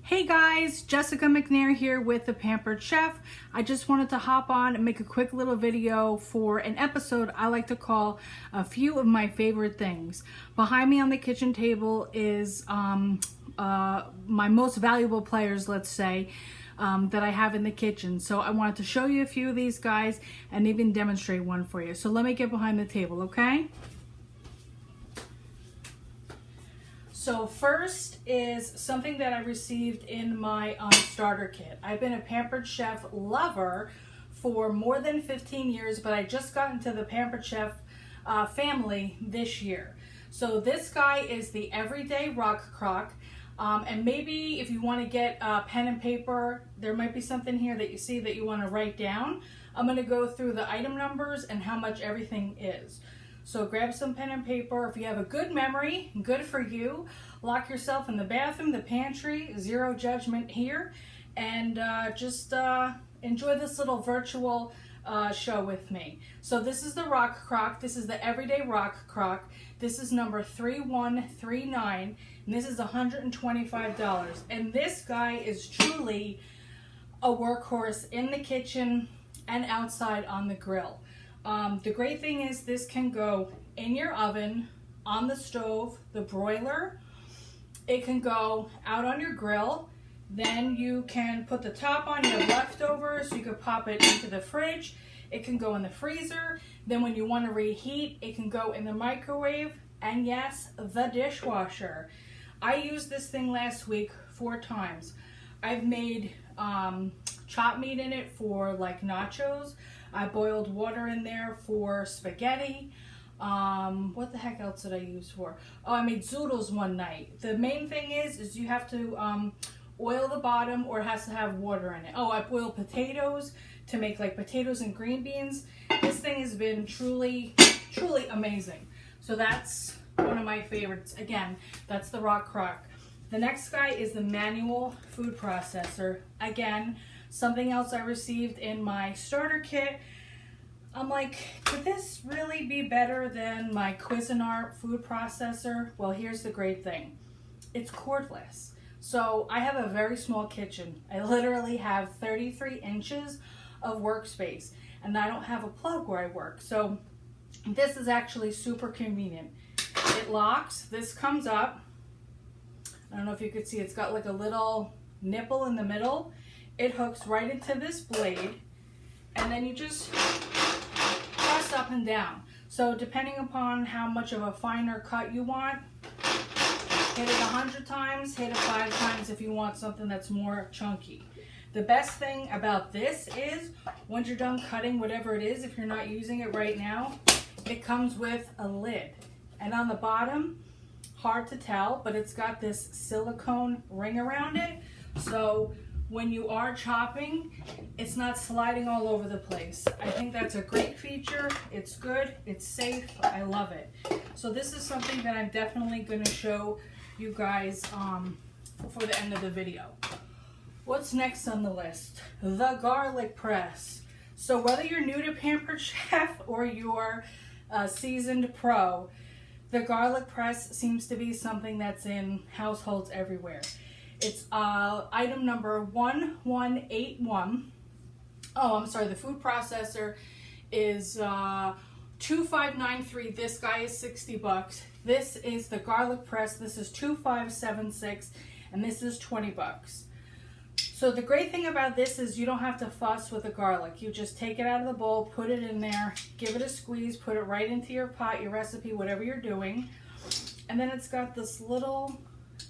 Hey guys, Jessica McNair here with the Pampered Chef. I just wanted to hop on and make a quick little video for an episode I like to call a few of my favorite things. Behind me on the kitchen table is my most valuable players, let's say, that I have in the kitchen. So I wanted to show you a few of these guys and even demonstrate one for you. So let me get behind the table, okay? So first is something that I received in my starter kit. I've been a Pampered Chef lover for more than 15 years, but I just got into the Pampered Chef family this year. So this guy is the Everyday RockCroc. And maybe if you want to get pen and paper, there might be something here that you see that you want to write down. I'm going to go through the item numbers and how much everything is. So grab some pen and paper. If you have a good memory, good for you. Lock yourself in the bathroom, the pantry, zero judgment here. And just enjoy this little virtual show with me. So this is the RockCroc. This is the Everyday RockCroc. This is number 3139. And this is $125. And this guy is truly a workhorse in the kitchen and outside on the grill. The great thing is this can go in your oven, on the stove, the broiler. It can go out on your grill. Then you can put the top on, you have leftovers, you could pop it into the fridge. It can go in the freezer. Then when you want to reheat, it can go in the microwave. And yes, the dishwasher. I used this thing last week 4 times. I've made chopped meat in it for like nachos. I boiled water in there for spaghetti. What the heck else did I use for? Oh, I made zoodles one night. The main thing is you have to oil the bottom, or it has to have water in it. Oh, I boiled potatoes to make like potatoes and green beans. This thing has been truly amazing. So that's one of my favorites. Again, that's the RockCroc. The next guy is the manual food processor. Again, something else I received in my starter kit. I'm like, could this really be better than my Cuisinart food processor? Well, here's the great thing. It's cordless. So I have a very small kitchen. I literally have 33 inches of workspace, and I don't have a plug where I work. So this is actually super convenient. It locks. This comes up. I don't know if you could see, it's got like a little nipple in the middle. It hooks right into this blade, and then you just press up and down. So depending upon how much of a finer cut you want, hit it 100 times, hit it 5 times if you want something that's more chunky. The best thing about this is once you're done cutting whatever it is, if you're not using it right now, it comes with a lid. And on the bottom, hard to tell, but it's got this silicone ring around it. So when you are chopping, it's not sliding all over the place. I think that's a great feature. It's good, it's safe, I love it. So this is something that I'm definitely gonna show you guys before the end of the video. What's next on the list? The garlic press. So whether you're new to Pampered Chef or you're a seasoned pro, the garlic press seems to be something that's in households everywhere. It's item number 1181. Oh, I'm sorry, the food processor is 2593. This guy is 60 bucks. This is the garlic press. This is 2576, and this is 20 bucks. So the great thing about this is you don't have to fuss with the garlic. You just take it out of the bowl, put it in there, give it a squeeze, put it right into your pot, your recipe, whatever you're doing. And then it's got this little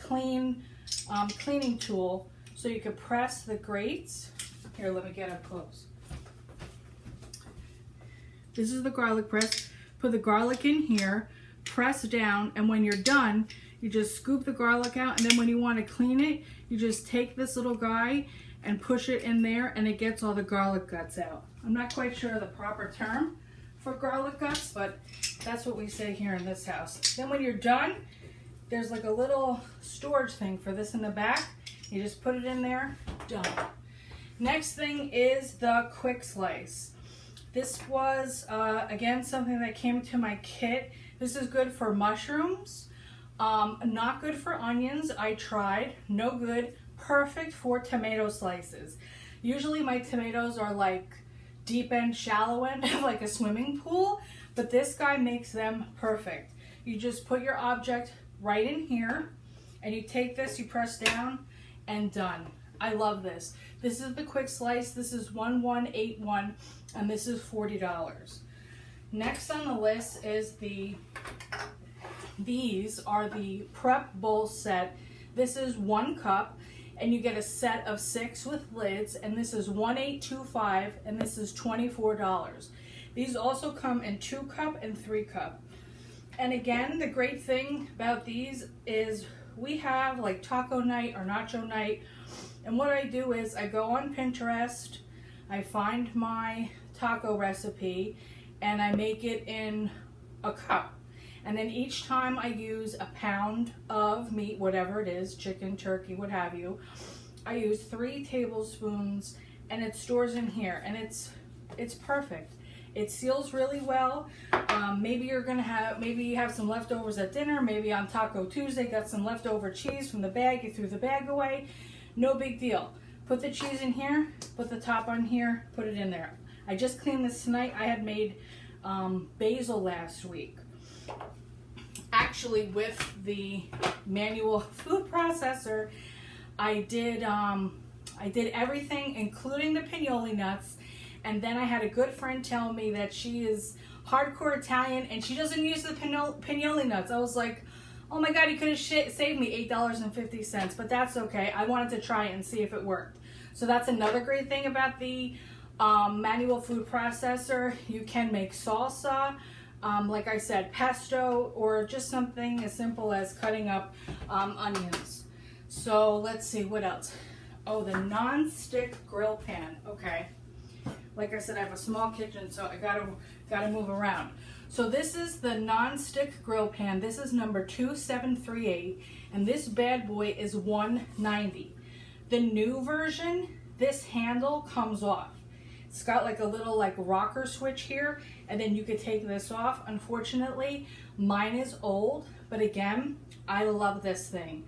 cleaning tool so you can press the grates. Here, let me get up close. This is the garlic press. Put the garlic in here, press down, and when you're done, you just scoop the garlic out, and then when you want to clean it, you just take this little guy and push it in there, and it gets all the garlic guts out. I'm not quite sure the proper term for garlic guts, but that's what we say here in this house. Then when you're done, there's like a little storage thing for this in the back. You just put it in there, done. Next thing is the quick slice. This was, again, something that came to my kit. This is good for mushrooms, not good for onions. I tried, no good. perfect for tomato slices. Usually my tomatoes are like deep end, shallow end, like a swimming pool, but this guy makes them perfect. You just put your object right in here, and you take this, you press down, and done. I love this. This is the quick slice. This is 1181, and this is $40. Next on the list is these are the prep bowl set. This is 1 cup, and you get a set of 6 with lids, and this is 1825, and this is $24. These also come in 2 cup and 3 cup. And again, the great thing about these is we have like taco night or nacho night, and what I do is I go on Pinterest, I find my taco recipe, and I make it in a cup. And then each time I use a pound of meat, whatever it is, chicken, turkey, what have you, I use 3 tablespoons, and it stores in here, and it's perfect. It seals really well. Maybe you have some leftovers at dinner. Maybe on Taco Tuesday, got some leftover cheese from the bag. You threw the bag away. No big deal. Put the cheese in here. Put the top on here. Put it in there. I just cleaned this tonight. I had made basil last week. Actually, with the manual food processor, I did everything, including the pinoli nuts. And then I had a good friend tell me that she is hardcore Italian and she doesn't use the pinoli nuts. I was like, oh my God, you could have saved me $8.50, but that's okay. I wanted to try it and see if it worked. So that's another great thing about the manual food processor. You can make salsa, like I said, pesto, or just something as simple as cutting up onions. So let's see, what else? Oh, the non-stick grill pan. Okay. Like I said, I have a small kitchen, so I gotta move around. So this is the non-stick grill pan. This is number 2738, and this bad boy is $190. The new version, this handle comes off. It's got like a little like rocker switch here, and then you could take this off. Unfortunately, mine is old, but again, I love this thing.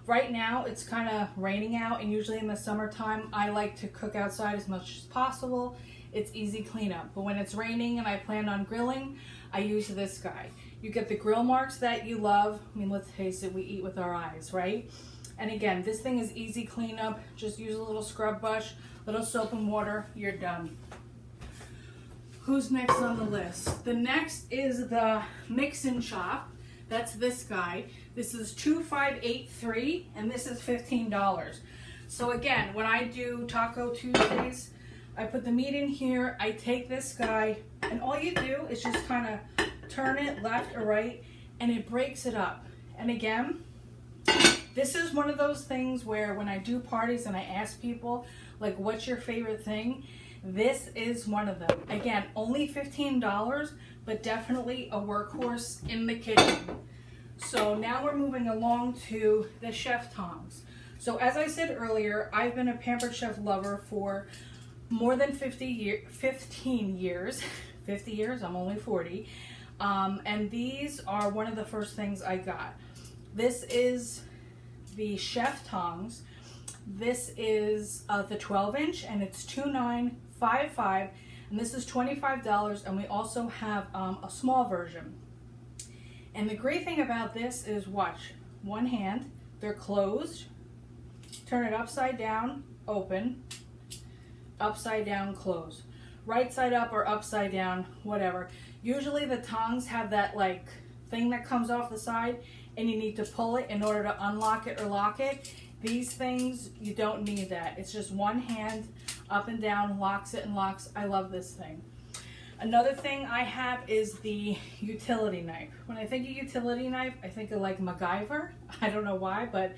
Right now, it's kind of raining out, and usually in the summertime, I like to cook outside as much as possible. It's easy cleanup. But when it's raining and I plan on grilling, I use this guy. You get the grill marks that you love. I mean, let's face it, we eat with our eyes, right? And again, this thing is easy cleanup. Just use a little scrub brush, little soap and water, you're done. Who's next on the list? The next is the Mix and Chop. That's this guy. This is 2583, and this is $15. So again, when I do Taco Tuesdays, I put the meat in here, I take this guy, and all you do is just kind of turn it left or right, and it breaks it up. And again, this is one of those things where when I do parties and I ask people, like, what's your favorite thing? This is one of them. Again, only $15, but definitely a workhorse in the kitchen. So now we're moving along to the chef tongs. So as I said earlier, I've been a Pampered Chef lover for more than 15 years. 50 years, I'm only 40. And these are one of the first things I got. This is the chef tongs. This is the 12-inch, and it's $29.55, and this is $25, and we also have a small version. And the great thing about this is, watch, one hand, they're closed, turn it upside down, open, upside down, close, right side up or upside down, whatever. Usually the tongs have that like thing that comes off the side, and you need to pull it in order to unlock it or lock it. These things, you don't need that. It's just one hand up and down, locks it and locks. I love this thing. Another thing I have is the utility knife. When I think of utility knife, I think of like MacGyver. I don't know why, but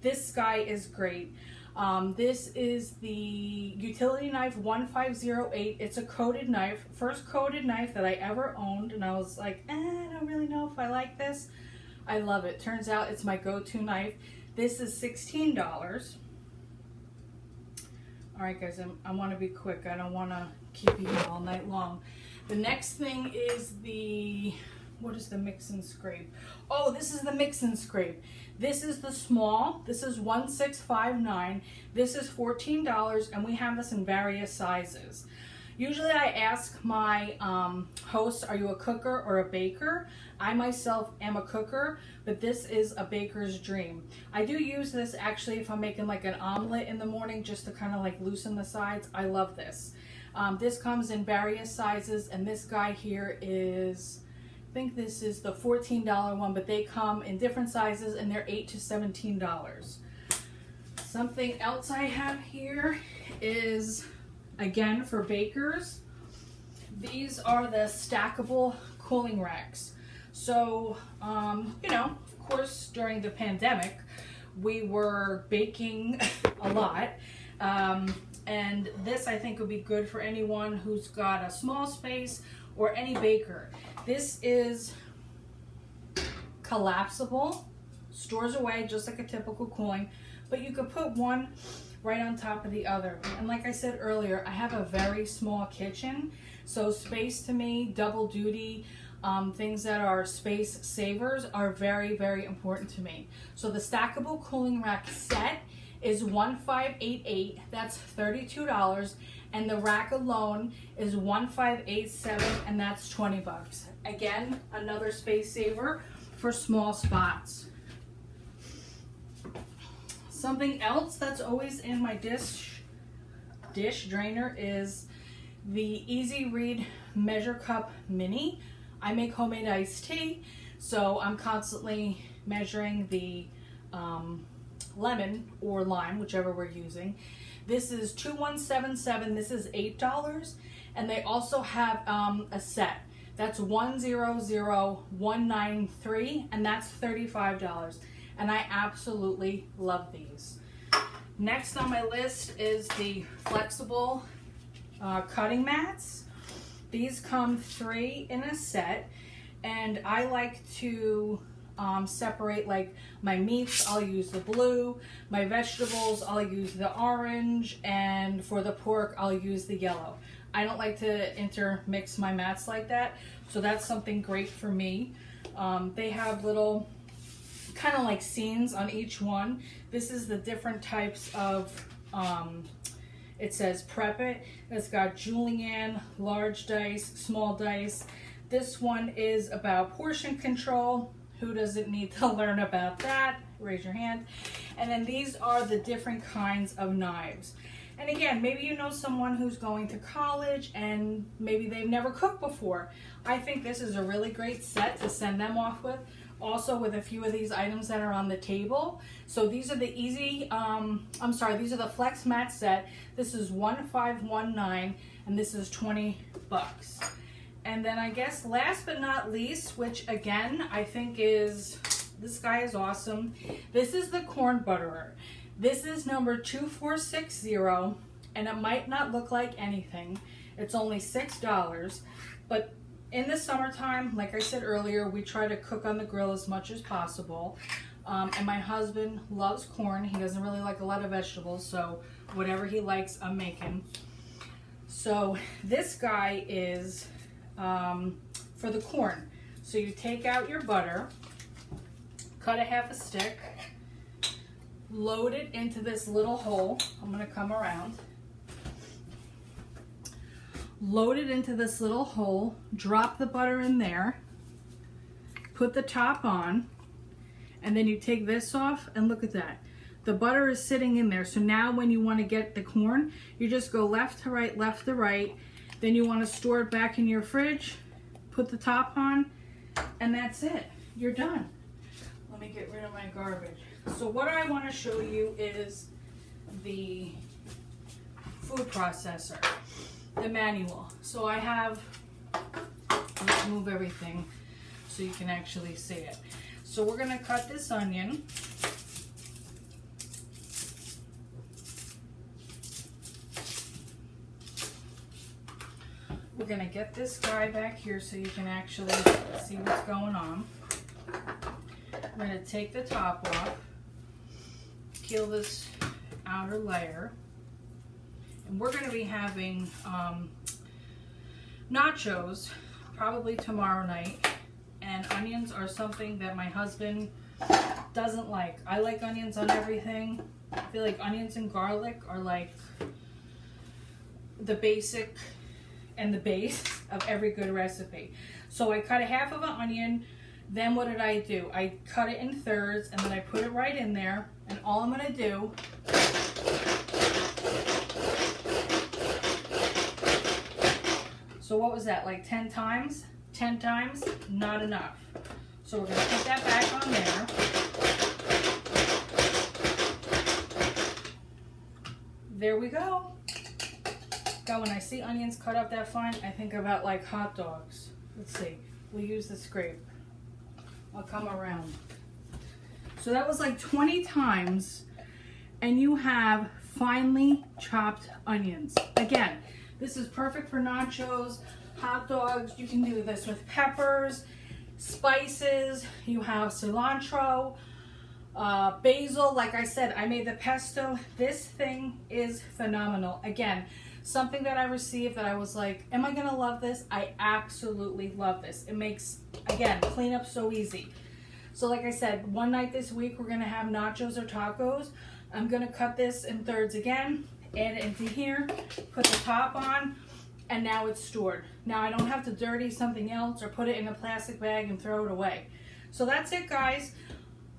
this guy is great. This is the utility knife 1508. It's a coated knife. First coated knife that I ever owned, and I was like, I don't really know if I like this. I love it. Turns out it's my go-to knife. This is $16. All right, guys, I want to be quick. I don't want to keep you all night long. The next thing is the what is the mix and scrape? Oh, this is the mix and scrape. This is the small. This is 1659. This is $14, and we have this in various sizes. Usually I ask my hosts, are you a cooker or a baker? I myself am a cooker, but this is a baker's dream. I do use this actually if I'm making like an omelet in the morning, just to kind of like loosen the sides. I love this. This comes in various sizes, and this guy here is, I think this is the $14 one, but they come in different sizes and they're $8 to $17. Something else I have here is, again, for bakers. These are the stackable cooling racks. So, you know, of course, during the pandemic, we were baking a lot. And this, I think, would be good for anyone who's got a small space or any baker. This is collapsible, stores away just like a typical cooling, but you could put one right on top of the other. And like I said earlier, I have a very small kitchen, so space to me, double duty, things that are space savers are very, very important to me. So the stackable cooling rack set is $1588, that's $32, and the rack alone is $1587, and that's $20. Again, another space saver for small spots. Something else that's always in my dish drainer is the Easy Read Measure Cup Mini. I make homemade iced tea, so I'm constantly measuring the lemon or lime, whichever we're using. This is 2177. This is $8, and they also have a set that's 100193, and that's $35. And I absolutely love these. Next on my list is the flexible cutting mats. These come 3 in a set, and I like to separate, like my meats, I'll use the blue, my vegetables, I'll use the orange, and for the pork, I'll use the yellow. I don't like to intermix my mats like that, so that's something great for me. They have little kind of like scenes on each one. This is the different types of, it says prep it. It's got julienne, large dice, small dice. This one is about portion control. Who doesn't need to learn about that? Raise your hand. And then these are the different kinds of knives. And again, maybe you know someone who's going to college and maybe they've never cooked before. I think this is a really great set to send them off with. Also with a few of these items that are on the table. So these are the these are the Flex Mat set. This is 1519, and this is $20. And then I guess last but not least, which again, I think is, this guy is awesome. This is the corn butterer. This is number 2460, and it might not look like anything. It's only $6, but in the summertime, like I said earlier, we try to cook on the grill as much as possible. And my husband loves corn. He doesn't really like a lot of vegetables, so whatever he likes, I'm making. So this guy is for the corn. So you take out your butter, cut a half a stick, load it into this little hole. I'm going to come around. Load it into this little hole, drop the butter in there, put the top on, and then you take this off, and look at that. The butter is sitting in there. So now when you want to get the corn, you just go left to right, left to right. Then you want to store it back in your fridge, put the top on, and that's it. You're done. Let me get rid of my garbage. So what I want to show you is the food processor. The manual. So I have, let's move everything so you can actually see it. So we're going to cut this onion. We're going to get this guy back here so you can actually see what's going on. We're going to take the top off, peel this outer layer. And we're going to be having nachos probably tomorrow night. and onions are something that my husband doesn't like. I like onions on everything. I feel like onions and garlic are like the basic and the base of every good recipe. So I cut a half of an onion. Then what did I do? I cut it in thirds and then I put it right in there. And all I'm gonna do so what was that, like 10 times? 10 times, not enough. So we're gonna put that back on there. There we go. God, when I see onions cut up that fine, I think about like hot dogs. Let's see, we'll use the scrape. I'll come around. So that was like 20 times, and you have finely chopped onions. Again, this is perfect for nachos, hot dogs. You can do this with peppers, spices. You have cilantro, basil. Like I said, I made the pesto. This thing is phenomenal. Again, something that I received that I was like, am I gonna love this? I absolutely love this. It makes, again, cleanup so easy. So like I said, one night this week we're gonna have nachos or tacos. I'm gonna cut this in thirds again, add it into here, put the top on, and now it's stored. Now I don't have to dirty something else or put it in a plastic bag and throw it away. So that's it, guys.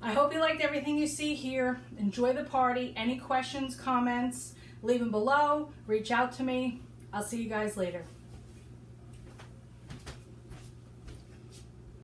I hope you liked everything you see here. Enjoy the party. Any questions, comments, leave them below. Reach out to me. I'll see you guys later.